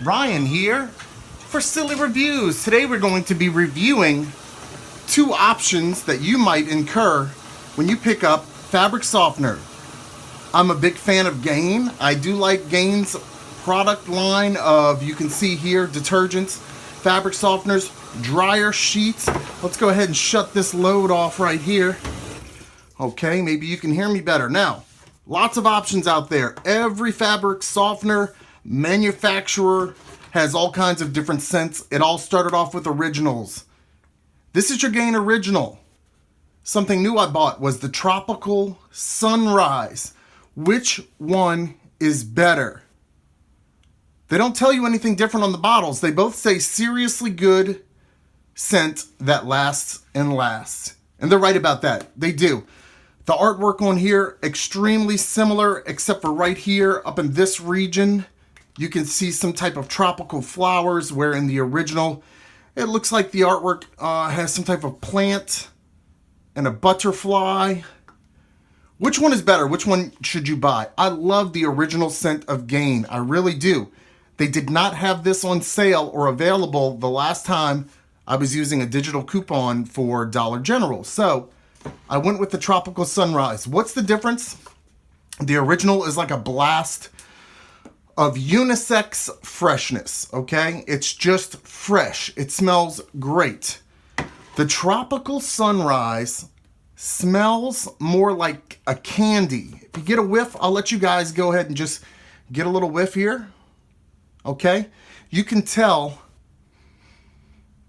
Ryan here for Silly Reviews. Today we're going to be reviewing two options that you might incur when you pick up fabric softener. I'm a big fan of Gain. I do like Gain's product line of, you can see here, detergents, fabric softeners, dryer sheets. Let's go ahead and shut this load off right here. Okay, maybe you can hear me better. Now, lots of options out there. Every fabric softener manufacturer has all kinds of different scents. It all started off with originals. This is your Gain original. Something new I bought was the Tropical Sunrise. Which one is better? They don't tell you anything different on the bottles. They both say seriously good scent that lasts and lasts. And they're right about that. They do. The artwork on here, extremely similar, except for right here, up in this region, you can see some type of tropical flowers, where in the original, it looks like the artwork has some type of plant and a butterfly. Which one is better? Which one should you buy? I love the original scent of Gain. I really do. They did not have this on sale or available the last time I was using a digital coupon for Dollar General. So I went with the Tropical Sunrise. What's the difference? The original is like a blast of unisex freshness, okay? It's just fresh. It smells great. The Tropical Sunrise smells more like a candy. If you get a whiff, I'll let you guys go ahead and just get a little whiff here, okay? You can tell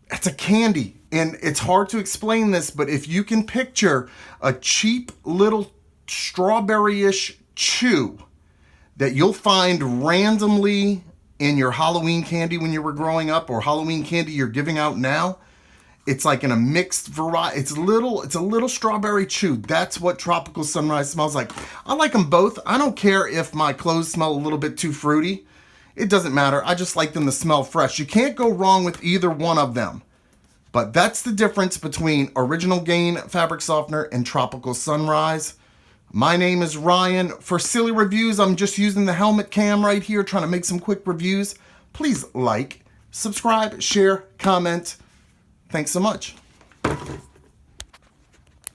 it's a candy. And it's hard to explain this, but if you can picture a cheap little strawberry-ish chew that you'll find randomly in your Halloween candy when you were growing up, or Halloween candy you're giving out now, it's like in a mixed variety. It's a little strawberry chew. That's what Tropical Sunrise smells like. I like them both. I don't care if my clothes smell a little bit too fruity. It doesn't matter. I just like them to smell fresh. You can't go wrong with either one of them. But that's the difference between original Gain fabric softener and Tropical Sunrise. My name is Ryan. For Silly Reviews, I'm just using the helmet cam right here, trying to make some quick reviews. Please like, subscribe, share, comment. Thanks so much.